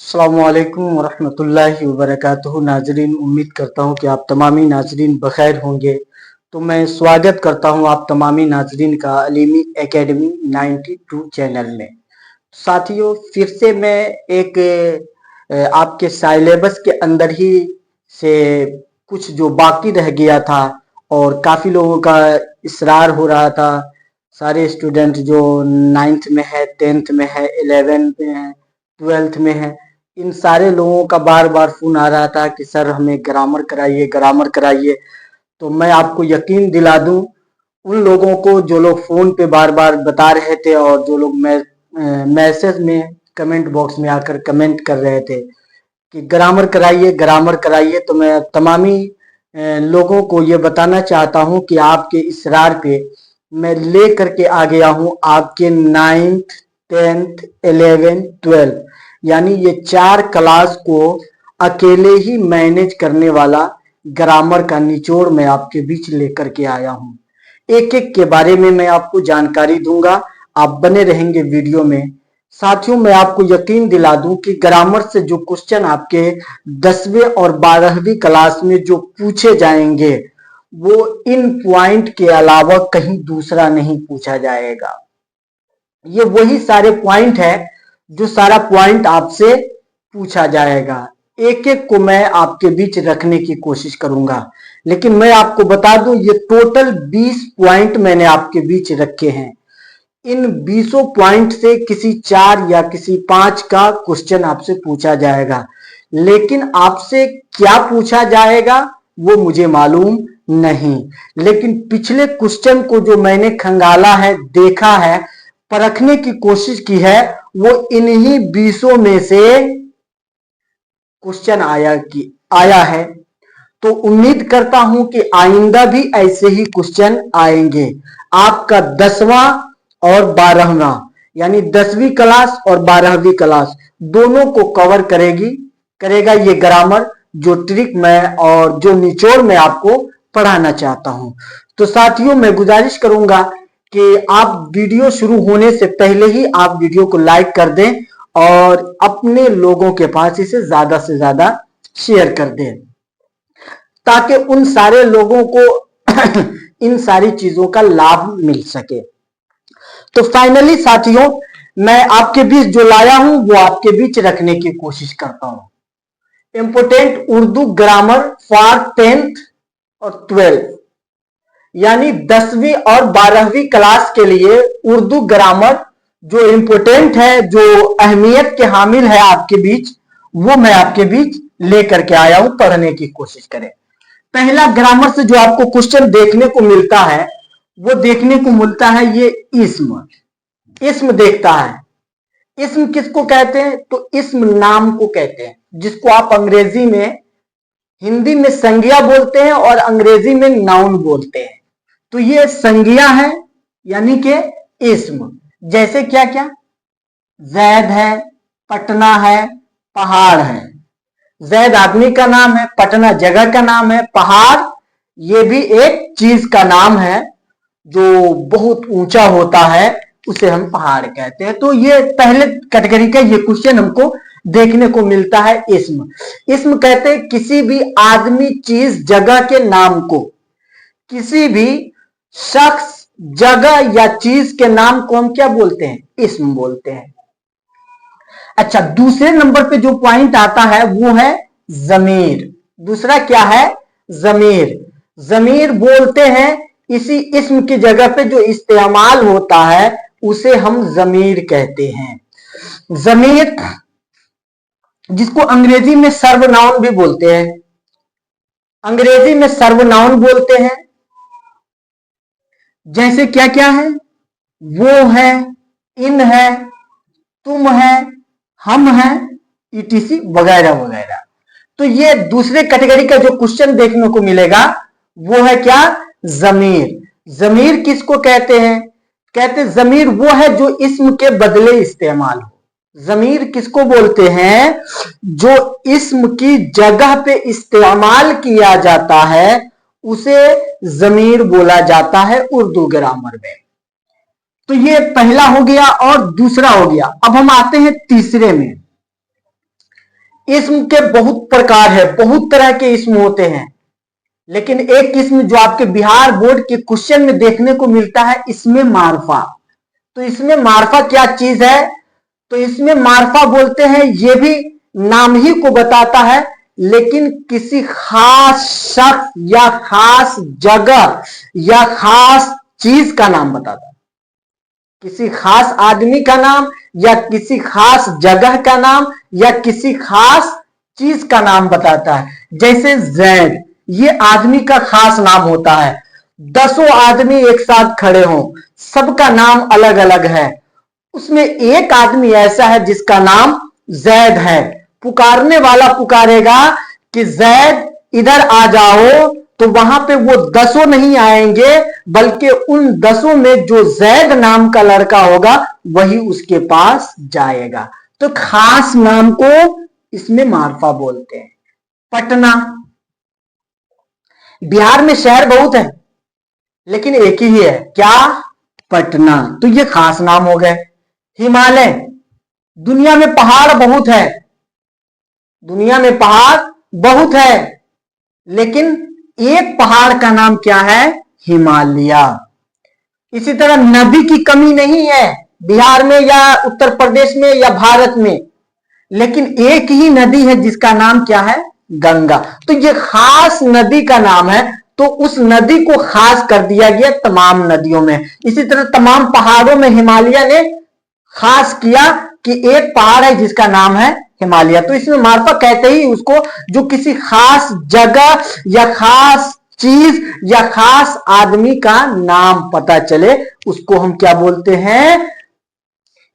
अस्सलामुअलैकुम वरहमतुल्लाहि वबरकातुहू। नाजरीन, उम्मीद करता हूँ कि आप तमामी नाजरीन बखैर होंगे। तो मैं स्वागत करता हूँ आप तमामी नाजरीन का अलीमी एकेडमी 92 चैनल में। साथियों, फिर से मैं एक आपके साइलेबस के अंदर ही से कुछ जो बाकी रह गया था और काफ़ी लोगों का इसरार हो रहा था, सारे स्टूडेंट जो 9th में है, 10th में है, 11th में है, 12th में है, इन सारे लोगों का बार बार फोन आ रहा था कि सर हमें ग्रामर कराइए, ग्रामर कराइए। तो मैं आपको यकीन दिला दूं, उन लोगों को जो लोग फोन पे बार बार बता रहे थे और जो लोग मैसेज में कमेंट बॉक्स में आकर कमेंट कर रहे थे कि ग्रामर कराइए, ग्रामर कराइए, तो मैं तमामी लोगों को ये बताना चाहता हूं कि आपके इसरार पे मैं ले करके आ गया हूं आपके 9th, 10th, 11th, 12th यानी ये 4 क्लास को अकेले ही मैनेज करने वाला ग्रामर का निचोड़ मैं आपके बीच लेकर के आया हूं। एक एक के बारे में मैं आपको जानकारी दूंगा, आप बने रहेंगे वीडियो में। साथियों, मैं आपको यकीन दिला दूं कि ग्रामर से जो क्वेश्चन आपके 10वीं और 12वीं क्लास में जो पूछे जाएंगे वो इन पॉइंट के अलावा कहीं दूसरा नहीं पूछा जाएगा। ये वही सारे पॉइंट है जो सारा पॉइंट आपसे पूछा जाएगा। एक एक को मैं आपके बीच रखने की कोशिश करूंगा, लेकिन मैं आपको बता दूं ये टोटल 20 पॉइंट मैंने आपके बीच रखे हैं। इन 20 पॉइंट से किसी 4 या किसी 5 का क्वेश्चन आपसे पूछा जाएगा, लेकिन आपसे क्या पूछा जाएगा वो मुझे मालूम नहीं। लेकिन पिछले क्वेश्चन को जो मैंने खंगाला है, देखा है, परखने की कोशिश की है, वो इन्हीं 20 में से क्वेश्चन आया है। तो उम्मीद करता हूं कि आइंदा भी ऐसे ही क्वेश्चन आएंगे। आपका 10वां और 12वां यानी 10वीं क्लास और 12वीं क्लास दोनों को कवर करेगा ये ग्रामर, जो ट्रिक मैं और जो निचोड़ मैं आपको पढ़ाना चाहता हूं। तो साथियों, मैं गुजारिश करूंगा कि आप वीडियो शुरू होने से पहले ही आप वीडियो को लाइक कर दें और अपने लोगों के पास इसे ज्यादा से ज्यादा शेयर कर दें, ताकि उन सारे लोगों को इन सारी चीजों का लाभ मिल सके। तो फाइनली साथियों, मैं आपके बीच जो लाया हूं वो आपके बीच रखने की कोशिश करता हूं। Important Urdu grammar for 10th और 12th यानी 10वीं और 12वीं क्लास के लिए उर्दू ग्रामर जो इंपोर्टेंट है, जो अहमियत के हामिल है आपके बीच, वो मैं आपके बीच लेकर के आया हूं। पढ़ने की कोशिश करें। पहला ग्रामर से जो आपको क्वेश्चन देखने को मिलता है वो देखने को मिलता है ये इस्म देखता है। इस्म किसको कहते हैं? तो इस्म नाम को कहते हैं, जिसको आप अंग्रेजी में, हिंदी में संज्ञा बोलते हैं और अंग्रेजी में नाउन बोलते हैं। तो ये संज्ञा है यानी कि इस्म। जैसे क्या क्या? जैद है, पटना है, पहाड़ है। जैद आदमी का नाम है, पटना जगह का नाम है, पहाड़ ये भी एक चीज का नाम है जो बहुत ऊंचा होता है, उसे हम पहाड़ कहते हैं। तो ये पहले कैटेगरी का ये क्वेश्चन हमको देखने को मिलता है। इस्म कहते हैं किसी भी आदमी, चीज, जगह के नाम को, किसी भी शख्स, जगह या चीज के नाम को हम क्या बोलते हैं? इस्म बोलते हैं। अच्छा, दूसरे नंबर पे जो पॉइंट आता है वो है जमीर। दूसरा क्या है? जमीर। जमीर बोलते हैं इसी इस्म की जगह पे जो इस्तेमाल होता है उसे हम जमीर कहते हैं। जमीर जिसको अंग्रेजी में सर्वनाउन भी बोलते हैं, अंग्रेजी में सर्वनाउन बोलते हैं। जैसे क्या क्या है? वो है, इन है, तुम है, हम है, ईटीसी वगैरह वगैरह। तो ये दूसरे कैटेगरी का जो क्वेश्चन देखने को मिलेगा वो है क्या? जमीर। जमीर किसको कहते हैं? कहते जमीर वो है जो इस्म के बदले इस्तेमाल हो। जमीर किसको बोलते हैं? जो इस्म की जगह पे इस्तेमाल किया जाता है उसे जमीर बोला जाता है उर्दू ग्रामर में। तो ये पहला हो गया और दूसरा हो गया। अब हम आते हैं तीसरे में। इसम के बहुत प्रकार है, बहुत तरह के इसम होते हैं, लेकिन एक किस्म जो आपके बिहार बोर्ड के क्वेश्चन में देखने को मिलता है, इसमें मारफा। तो इसमें मारफा क्या चीज है? तो इसमें मारफा बोलते हैं, ये भी नाम ही को बताता है, लेकिन किसी खास शख्स या खास जगह या खास चीज का नाम बताता है। किसी खास आदमी का नाम या किसी खास जगह का नाम या किसी खास चीज का नाम बताता है। जैसे जैद, ये आदमी का खास नाम होता है। 10 आदमी एक साथ खड़े हों, सबका नाम अलग अलग है, उसमें एक आदमी ऐसा है जिसका नाम जैद है। पुकारने वाला पुकारेगा कि जैद इधर आ जाओ, तो वहां पे वो 10 नहीं आएंगे, बल्कि उन 10 में जो जैद नाम का लड़का होगा वही उसके पास जाएगा। तो खास नाम को इसमें मारफा बोलते हैं। पटना, बिहार में शहर बहुत है लेकिन एक ही है, क्या? पटना। तो ये खास नाम हो गए। हिमालय, दुनिया में पहाड़ बहुत है, दुनिया में पहाड़ बहुत है, लेकिन एक पहाड़ का नाम क्या है? हिमालय। इसी तरह नदी की कमी नहीं है बिहार में या उत्तर प्रदेश में या भारत में, लेकिन एक ही नदी है जिसका नाम क्या है? गंगा। तो ये खास नदी का नाम है, तो उस नदी को खास कर दिया गया तमाम नदियों में। इसी तरह तमाम पहाड़ों में हिमालय ने खास किया कि एक पहाड़ है जिसका नाम है हिमालय। तो इसमें मारफा कहते ही उसको जो किसी खास जगह या खास चीज या खास आदमी का नाम पता चले, उसको हम क्या बोलते हैं?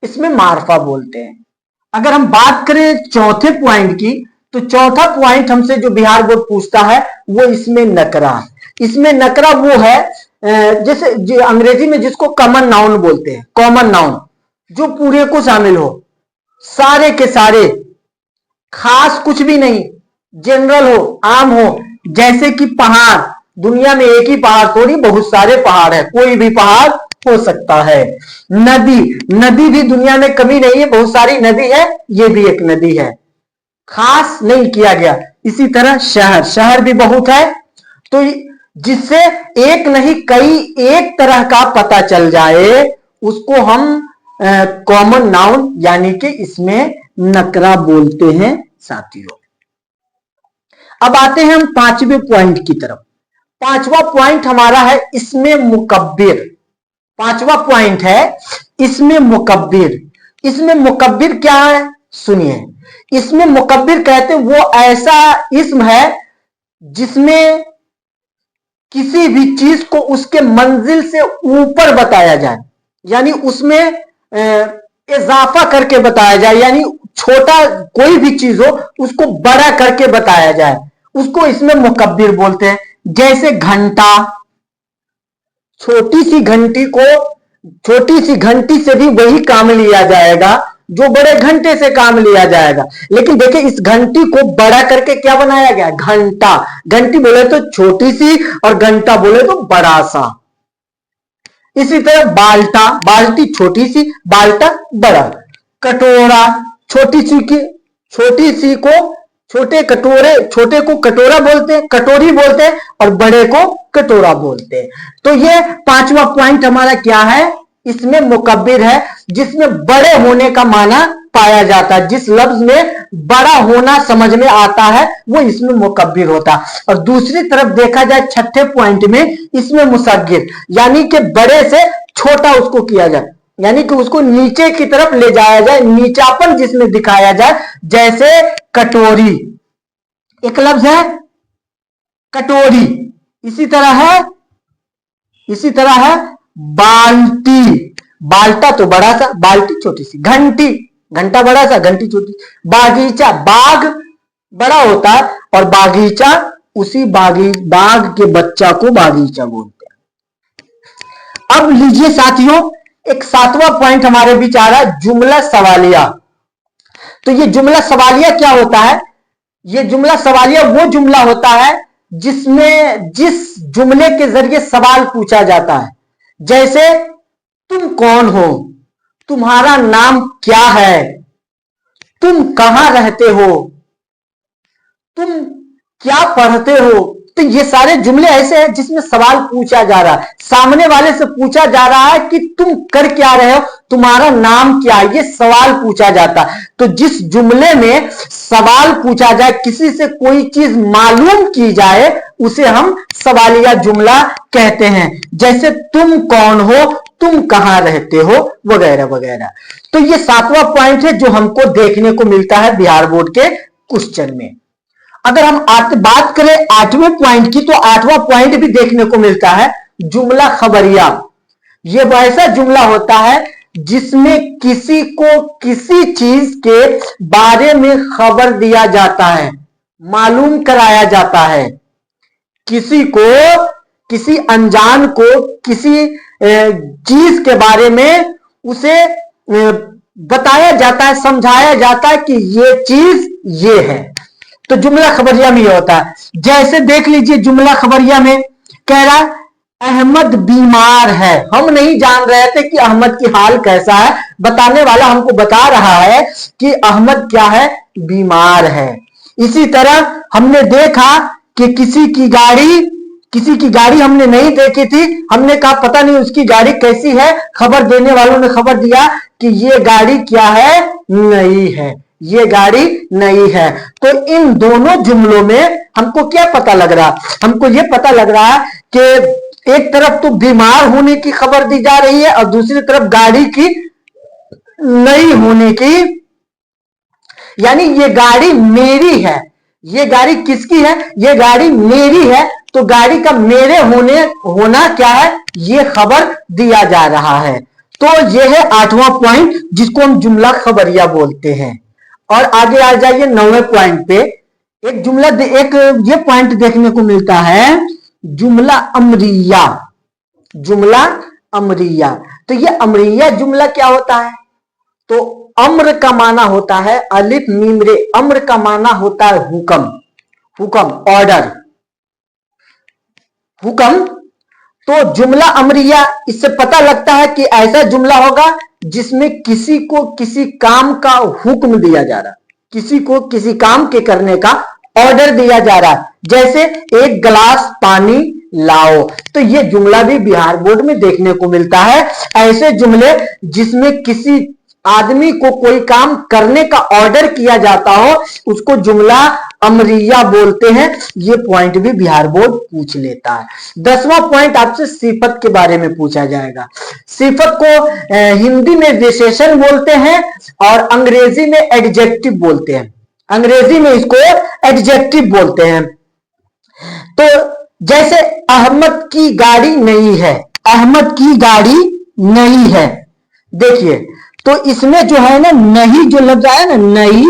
इसमें मारफा बोलते हैं। अगर हम बात करें चौथे पॉइंट की, तो चौथा पॉइंट हमसे जो बिहार बोर्ड पूछता है वो इसमें नकरा। इसमें नकरा वो है जैसे अंग्रेजी में जिसको कॉमन नाउन बोलते हैं, कॉमन नाउन जो पूरे को शामिल हो, सारे के सारे, खास कुछ भी नहीं, जनरल हो, आम हो। जैसे कि पहाड़, दुनिया में एक ही पहाड़ थोड़ी, बहुत सारे पहाड़ है, कोई भी पहाड़ हो सकता है। नदी, नदी भी दुनिया में कमी नहीं है, बहुत सारी नदी है, ये भी एक नदी है, खास नहीं किया गया। इसी तरह शहर, शहर भी बहुत है, तो जिससे एक नहीं कई एक तरह का पता चल जाए उसको हम कॉमन नाउन यानी कि इसमें नकरा बोलते हैं साथियों। अब आते हैं हम पांचवें पॉइंट की तरफ। पांचवा पॉइंट हमारा है इसमें मुकब्बिर। पांचवा पॉइंट है इसमें मुकब्बिर। इसमें मुकब्बिर क्या है सुनिए। इसमें मुकब्बिर कहते हैं वो ऐसा इस्म है जिसमें किसी भी चीज को उसके मंजिल से ऊपर बताया जाए, यानी उसमें इजाफा करके बताया जाए, यानी छोटा कोई भी चीज हो उसको बड़ा करके बताया जाए, उसको इसमें मुकब्बिर बोलते हैं। जैसे घंटा, छोटी सी घंटी को, छोटी सी घंटी से भी वही काम लिया जाएगा जो बड़े घंटे से काम लिया जाएगा, लेकिन देखिए इस घंटी को बड़ा करके क्या बनाया गया? घंटा। घंटी बोले तो छोटी सी और घंटा बोले तो बड़ा सा। इसी तरह बाल्टा, बाल्टी छोटी सी, बाल्टा बड़ा। कटोरा, छोटी सी को छोटे कटोरे, छोटे को कटोरा बोलते हैं, कटोरी बोलते हैं, और बड़े को कटोरा बोलते हैं। तो ये पांचवा पॉइंट हमारा क्या है? इसमें मुकब्बिर है, जिसमें बड़े होने का माना पाया जाता है। जिस लफ्ज में बड़ा होना समझ में आता है वो इसमें मुकब्बिर होता है। और दूसरी तरफ देखा जाए छठे पॉइंट में, इसमें मुसग्गिर, यानी कि बड़े से छोटा उसको किया जाए, यानी कि उसको नीचे की तरफ ले जाया जाए, नीचापन जिसमें दिखाया जाए। जैसे कटोरी, एक लफ्ज है कटोरी। इसी तरह है बाल्टी, बाल्टा तो बड़ा सा, बाल्टी छोटी सी। घंटी, घंटा बड़ा सा, घंटी छोटी। बागीचा, बाग बड़ा होता है और बागीचा उसी बाग के बच्चा को बागीचा बोलते हैं। अब लीजिए साथियों, एक सातवां पॉइंट हमारे बीच आ रहा है, जुमला सवालिया। तो ये जुमला सवालिया क्या होता है? ये जुमला सवालिया वो जुमला होता है जिसमें जिस जुमले के जरिए सवाल पूछा जाता है। जैसे तुम कौन हो, तुम्हारा नाम क्या है, तुम कहां रहते हो, तुम क्या पढ़ते हो। तो ये सारे जुमले ऐसे हैं जिसमें सवाल पूछा जा रहा है, सामने वाले से पूछा जा रहा है कि तुम कर क्या रहे हो, तुम्हारा नाम क्या है, ये सवाल पूछा जाता है। तो जिस जुमले में सवाल पूछा जाए, किसी से कोई चीज मालूम की जाए, उसे हम सवालिया जुमला कहते हैं। जैसे तुम कौन हो, तुम कहां रहते हो, वगैरह वगैरह। तो ये 7वां पॉइंट है जो हमको देखने को मिलता है बिहार बोर्ड के क्वेश्चन में। अगर हम बात करें 8वें पॉइंट की, तो 8वां पॉइंट भी देखने को मिलता है जुमला खबरिया। यह वैसा जुमला होता है जिसमें किसी को किसी चीज के बारे में खबर दिया जाता है, मालूम कराया जाता है। किसी को, किसी अनजान को किसी चीज के बारे में उसे बताया जाता है, समझाया जाता है कि ये चीज ये है। तो जुमला खबरिया में ये होता है। जैसे देख लीजिए, जुमला खबरिया में कह रहा अहमद बीमार है। हम नहीं जान रहे थे कि अहमद की हाल कैसा है, बताने वाला हमको बता रहा है कि अहमद क्या है, बीमार है। इसी तरह हमने देखा कि किसी की गाड़ी हमने नहीं देखी थी, हमने कहा पता नहीं उसकी गाड़ी कैसी है, खबर देने वालों ने खबर दिया कि ये गाड़ी क्या है, नई है, ये गाड़ी नई है। तो इन दोनों जुमलों में हमको क्या पता लग रहा, हमको ये पता लग रहा है कि एक तरफ तो बीमार होने की खबर दी जा रही है और दूसरी तरफ गाड़ी की नई होने की, यानी ये गाड़ी मेरी है। ये गाड़ी किसकी है, ये गाड़ी मेरी है। तो गाड़ी का मेरे होना क्या है, ये खबर दिया जा रहा है। तो ये है 8वां पॉइंट जिसको हम जुमला खबरिया बोलते हैं। और आगे आ जाइए 9वें पॉइंट पे। एक ये पॉइंट देखने को मिलता है जुमला अमरिया। जुमला अमरिया, तो ये अमरिया जुमला क्या होता है, तो अम्र का माना होता है अलिफ मीम रे, अम्र का माना होता है हुक्म, हुक्म ऑर्डर, हुक्म। तो जुमला अमरिया, इससे पता लगता है कि ऐसा जुमला होगा जिसमें किसी को किसी काम का हुक्म दिया जा रहा, किसी को किसी काम के करने का ऑर्डर दिया जा रहा है। जैसे एक गिलास पानी लाओ, तो ये जुमला भी बिहार बोर्ड में देखने को मिलता है। ऐसे जुमले जिसमें किसी आदमी को कोई काम करने का ऑर्डर किया जाता हो, उसको जुमला अमरिया बोलते हैं। ये पॉइंट भी बिहार बोर्ड पूछ लेता है। 10वां पॉइंट आपसे सिफत के बारे में पूछा जाएगा। सिफत को हिंदी में विशेषण बोलते हैं और अंग्रेजी में एडजेक्टिव बोलते हैं। अंग्रेजी में इसको एडजेक्टिव बोलते हैं। तो जैसे अहमद की गाड़ी नहीं है, अहमद की गाड़ी नहीं है, देखिए तो इसमें जो है ना, नहीं जो लफ्ज आया ना, नई,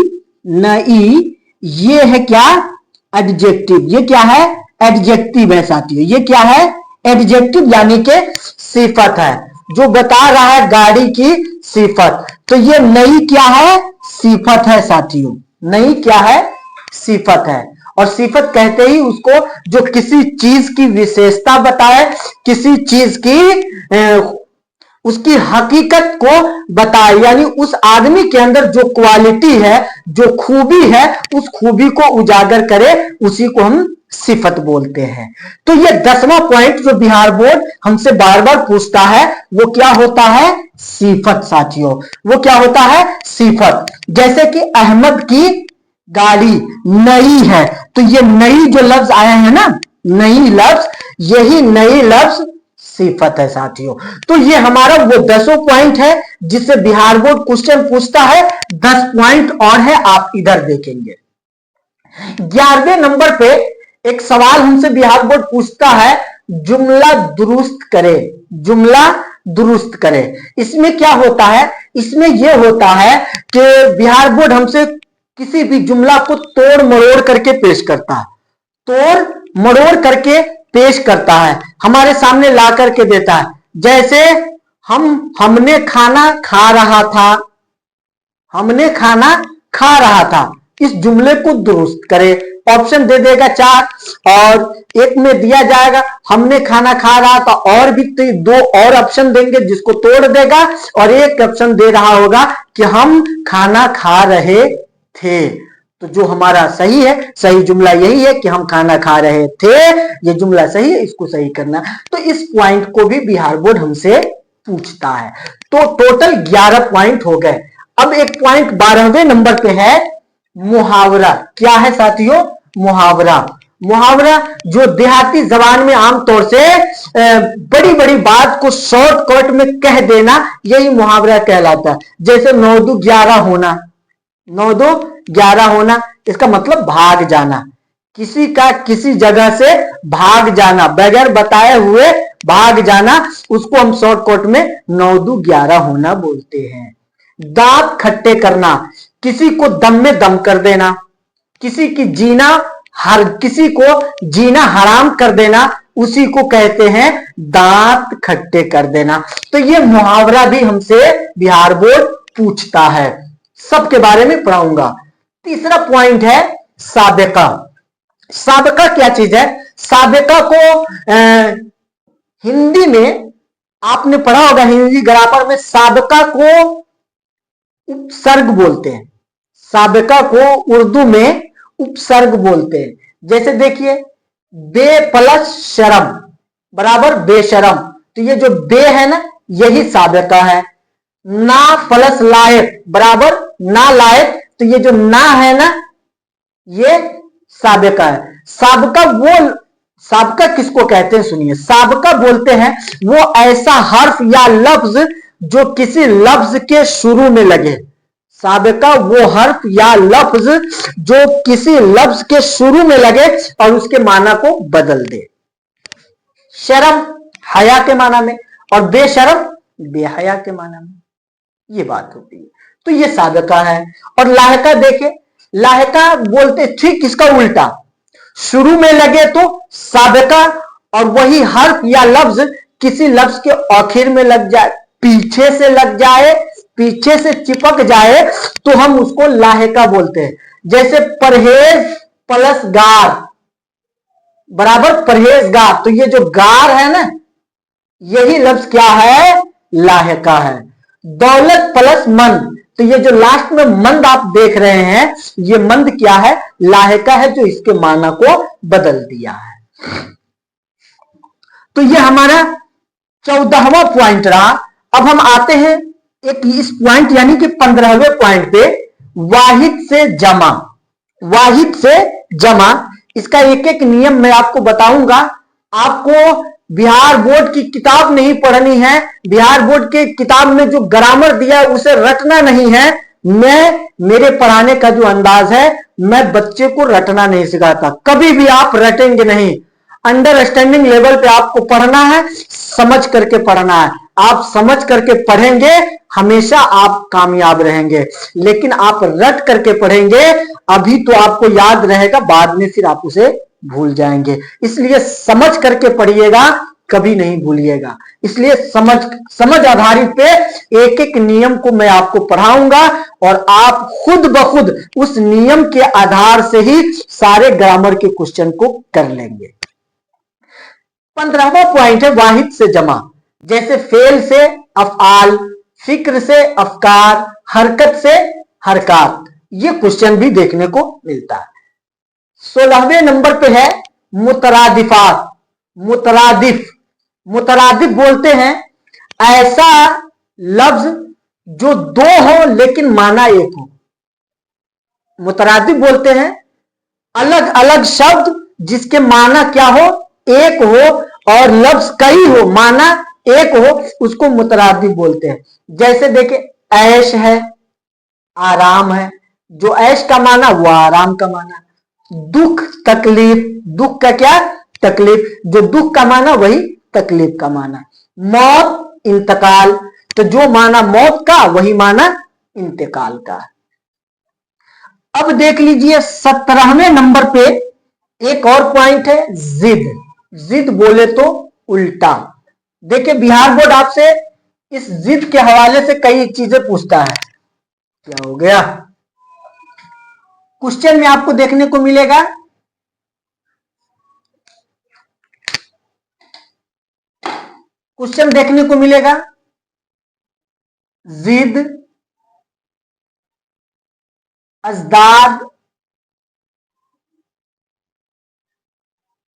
नई, ये है क्या, एडजेक्टिव। ये क्या है, एडजेक्टिव है साथियों। ये क्या है, एडजेक्टिव, यानी कि सिफत है, जो बता रहा है गाड़ी की सिफत। तो ये नई क्या है, सिफत है साथियों। नई क्या है, सिफत है। और सिफत कहते ही उसको जो किसी चीज की विशेषता बताए, किसी चीज की उसकी हकीकत को बताए, यानी उस आदमी के अंदर जो क्वालिटी है, जो खूबी है, उस खूबी को उजागर करे, उसी को हम सिफत बोलते हैं। तो ये 10वां पॉइंट जो बिहार बोर्ड हमसे बार बार पूछता है, वो क्या होता है, सिफत साथियों। वो क्या होता है, सिफत। जैसे कि अहमद की गाड़ी नई है, तो ये नई जो लफ्ज आया है ना, नई लफ्ज, यही नई लफ्ज सिफत है साथियों। तो ये हमारा वो 10 पॉइंट है जिससे बिहार बोर्ड क्वेश्चन पूछता है। 10 पॉइंट और है, आप इधर देखेंगे। 11वें नंबर पे एक सवाल हमसे बिहार बोर्ड पूछता है, जुमला दुरुस्त करे, जुमला दुरुस्त करे। इसमें क्या होता है, इसमें यह होता है कि बिहार बोर्ड हमसे किसी भी जुमला को तोड़ मरोड़ करके पेश करता है, तोड़ मरोड़ करके पेश करता है, हमारे सामने ला करके देता है। जैसे हमने खाना खा रहा था, हमने खाना खा रहा था, इस जुमले को दुरुस्त करे। ऑप्शन दे देगा 4 और एक में दिया जाएगा हमने खाना खा रहा था, और भी 2 और ऑप्शन देंगे जिसको तोड़ देगा, और एक ऑप्शन दे रहा होगा कि हम खाना खा रहे थे। तो जो हमारा सही है, सही जुमला यही है कि हम खाना खा रहे थे, ये जुमला सही है, इसको सही करना। तो इस पॉइंट को भी बिहार बोर्ड हमसे पूछता है। तो टोटल 11 पॉइंट हो गए। अब एक पॉइंट 12वें नंबर पे है मुहावरा। क्या है साथियों? मुहावरा। मुहावरा जो देहाती जबान में आमतौर से बड़ी बड़ी बात को शॉर्टकट में कह देना, यही मुहावरा कहलाता है। जैसे 9 दो 11 होना, 9 दो 11 होना, इसका मतलब भाग जाना, किसी का किसी जगह से भाग जाना, बगैर बताए हुए भाग जाना, उसको हम शॉर्टकट में 9 दो 11 होना बोलते हैं। दांत खट्टे करना, किसी को दम में दम कर देना, किसी को जीना हराम कर देना, उसी को कहते हैं दांत खट्टे कर देना। तो ये मुहावरा भी हमसे बिहार बोर्ड पूछता है, सबके बारे में पढ़ाऊंगा। तीसरा पॉइंट है साबिका। साबिका क्या चीज है? साबिका को हिंदी में आपने पढ़ा होगा, हिंदी ग्रामर में साबिका को उपसर्ग बोलते हैं। साबिका को उर्दू में उपसर्ग बोलते हैं। जैसे देखिए, बे प्लस शर्म बराबर बेशरम, तो ये जो बे है ना, यही साबिका है। ना प्लस लायक बराबर ना लायक, तो ये जो ना है ना, ये साबिका है। साबिका किसको कहते हैं? सुनिए, साबिका बोलते हैं वो ऐसा हर्फ या लफ्ज जो किसी लफ्ज के शुरू में लगे। साबिका वो हर्फ या लफ्ज जो किसी लफ्ज के शुरू में लगे और उसके माना को बदल दे। शर्म हया के माना में, और बेशरम बेहया के माना में, ये बात होती है। तो ये साबिका है। और लाहिका देखे, लाहिका बोलते ठीक इसका उल्टा, शुरू में लगे तो साबिका, और वही हर्फ या लफ्ज किसी लफ्ज के आखिर में लग जाए, पीछे से लग जाए, पीछे से चिपक जाए, तो हम उसको लाहिका बोलते हैं। जैसे परहेज प्लस गार बराबर परहेजगार, तो ये जो गार है ना, यही लफ्ज क्या है? लाहिका है। दौलत प्लस मंद, तो ये जो लास्ट में मंद आप देख रहे हैं, ये मंद क्या है? लाहिका है, जो इसके माना को बदल दिया है। तो ये हमारा 14वां पॉइंट रहा। अब हम आते हैं एक इस पॉइंट यानी कि 15वें पॉइंट पे, वाहिद से जमा। वाहिद से जमा, इसका एक एक नियम मैं आपको बताऊंगा। आपको बिहार बोर्ड की किताब नहीं पढ़नी है, बिहार बोर्ड के किताब में जो ग्रामर दिया है उसे रटना नहीं है। मेरे पढ़ाने का जो अंदाज है, मैं बच्चे को रटना नहीं सिखाता, कभी भी आप रटेंगे नहीं। अंडरस्टैंडिंग लेवल पे आपको पढ़ना है, समझ करके पढ़ना है। आप समझ करके पढ़ेंगे, हमेशा आप कामयाब रहेंगे। लेकिन आप रट करके पढ़ेंगे, अभी तो आपको याद रहेगा, बाद में फिर आप उसे भूल जाएंगे। इसलिए समझ करके पढ़िएगा, कभी नहीं भूलिएगा। इसलिए समझ आधारित पे एक एक नियम को मैं आपको पढ़ाऊंगा, और आप खुद ब खुद उस नियम के आधार से ही सारे ग्रामर के क्वेश्चन को कर लेंगे। 15वां पॉइंट है वाहिद से जमा। जैसे फेल से अफआल, फिक्र से अफकार, हरकत से हरकत, ये क्वेश्चन भी देखने को मिलता है। 16वें नंबर पे है मुतरादिफात। मुतरादिफ, मुतरादिफ बोलते हैं ऐसा लफ्ज जो दो हो लेकिन माना एक हो। मुतरादिफ बोलते हैं अलग अलग शब्द जिसके माना क्या हो? एक हो, और लफ्ज कई हो, माना एक हो, उसको मुतरादिफ बोलते हैं। जैसे देखे, ऐश है, आराम है, जो ऐश का माना वो आराम का माना। दुख तकलीफ, दुख का क्या? तकलीफ, जो दुख का माना वही तकलीफ का माना। मौत इंतकाल, तो जो माना मौत का वही माना इंतकाल का। अब देख लीजिए 17वें नंबर पे एक और पॉइंट है जिद। जिद बोले तो उल्टा। देखिए, बिहार बोर्ड आपसे इस जिद के हवाले से कई चीजें पूछता है। क्या हो गया? क्वेश्चन में आपको देखने को मिलेगा क्वेश्चन देखने को मिलेगा जिद, अजदाद,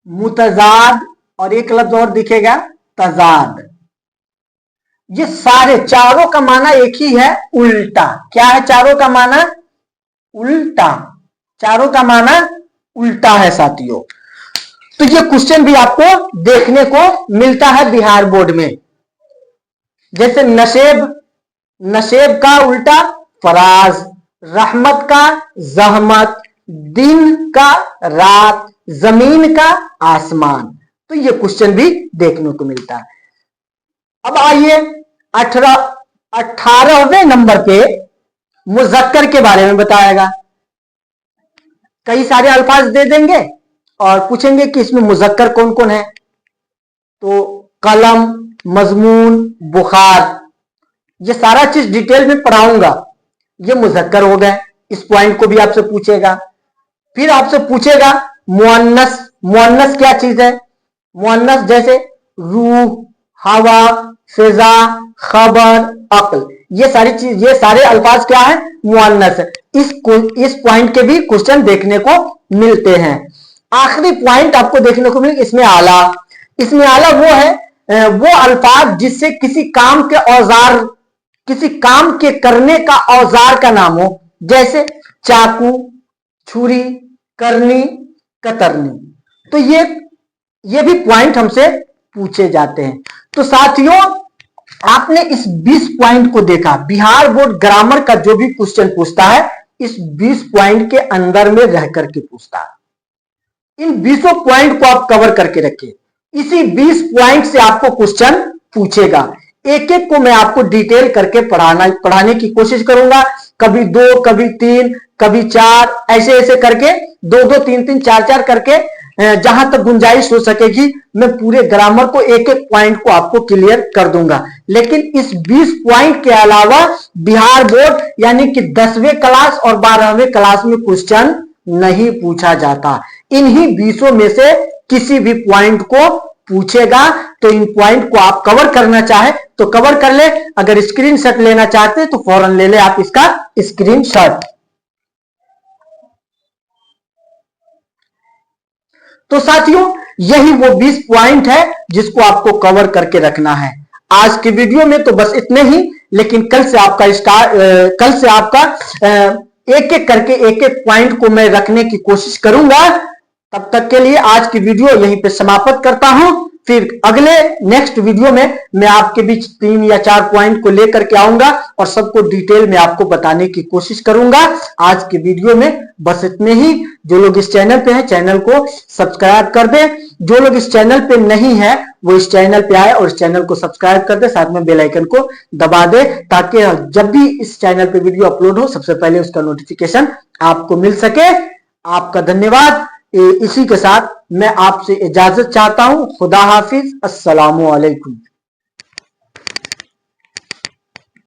मुतजाद, और एक लफ्ज और दिखेगा तजाद। ये सारे चारों का माना एक ही है, उल्टा। क्या है चारों का माना? उल्टा। चारों का माना उल्टा है साथियों। तो ये क्वेश्चन भी आपको देखने को मिलता है बिहार बोर्ड में। जैसे नशेब, नशेब का उल्टा फराज, रहमत का जहमत, दिन का रात, जमीन का आसमान। तो ये क्वेश्चन भी देखने को मिलता है। अब आइए 18वें नंबर पे मुजक्कर के बारे में बताएगा। कई सारे अल्फाज दे देंगे और पूछेंगे कि इसमें मुजक्कर कौन कौन है। तो कलम, मजमून, बुखार, ये सारा चीज डिटेल में पढ़ाऊंगा। ये मुजक्कर हो गए, इस पॉइंट को भी आपसे पूछेगा। फिर आपसे पूछेगा मुअन्नस। मुअन्नस क्या चीज है? मुअन्नस जैसे रूह, हवा, फिजा, खबर, अक्ल, ये सारी चीज, ये सारे अल्फाज क्या है? मुअन्नस है। इस पॉइंट के भी क्वेश्चन देखने को मिलते हैं। आखिरी पॉइंट आपको देखने को मिले इसमें आला। इसमें आला वो है, वो अल्फाज जिससे किसी काम के औजार, किसी काम के करने का औजार का नाम हो। जैसे चाकू, छुरी, करनी, कतरनी। तो ये भी पॉइंट हमसे पूछे जाते हैं। तो साथियों, आपने इस 20 पॉइंट को देखा। बिहार बोर्ड ग्रामर का जो भी क्वेश्चन पूछता है इस 20 पॉइंट के अंदर में रह करके पूछता है। इन 20 पॉइंट को आप कवर करके रखिए। इसी 20 पॉइंट से आपको क्वेश्चन पूछेगा। एक एक को मैं आपको डिटेल करके पढ़ाने की कोशिश करूंगा। कभी 2, कभी 3, कभी 4, ऐसे ऐसे करके 2-2, 3-3, 4-4 करके जहां तक गुंजाइश हो सकेगी मैं पूरे ग्रामर को एक एक पॉइंट को आपको क्लियर कर दूंगा। लेकिन इस 20 पॉइंट के अलावा बिहार बोर्ड यानी कि 10वें क्लास और 12वें क्लास में क्वेश्चन नहीं पूछा जाता। इन्हीं 20 में से किसी भी पॉइंट को पूछेगा। तो इन पॉइंट को आप कवर करना चाहे तो कवर कर ले। अगर स्क्रीनशॉट लेना चाहते हैं तो फौरन ले ले आप इसका स्क्रीनशॉट। तो साथियों, यही वो 20 पॉइंट है जिसको आपको कवर करके रखना है। आज के वीडियो में तो बस इतने ही। लेकिन कल से आपका एक एक करके एक एक पॉइंट को मैं रखने की कोशिश करूंगा। तब तक के लिए आज की वीडियो यहीं पे समाप्त करता हूं। फिर अगले नेक्स्ट वीडियो में मैं आपके बीच 3 या 4 पॉइंट को लेकर के आऊंगा और सबको डिटेल में आपको बताने की कोशिश करूंगा। आज के वीडियो में बस इतने ही। जो लोग इस चैनल पे हैं चैनल को सब्सक्राइब कर दें। जो लोग इस चैनल पे नहीं है वो इस चैनल पे आए और इस चैनल को सब्सक्राइब कर दे, साथ में बेल आइकन को दबा दे, ताकि जब भी इस चैनल पे वीडियो अपलोड हो सबसे पहले उसका नोटिफिकेशन आपको मिल सके। आपका धन्यवाद। इसी के साथ मैं आपसे इजाजत चाहता हूं। खुदा हाफिज। अस्सलामु अलैकुम।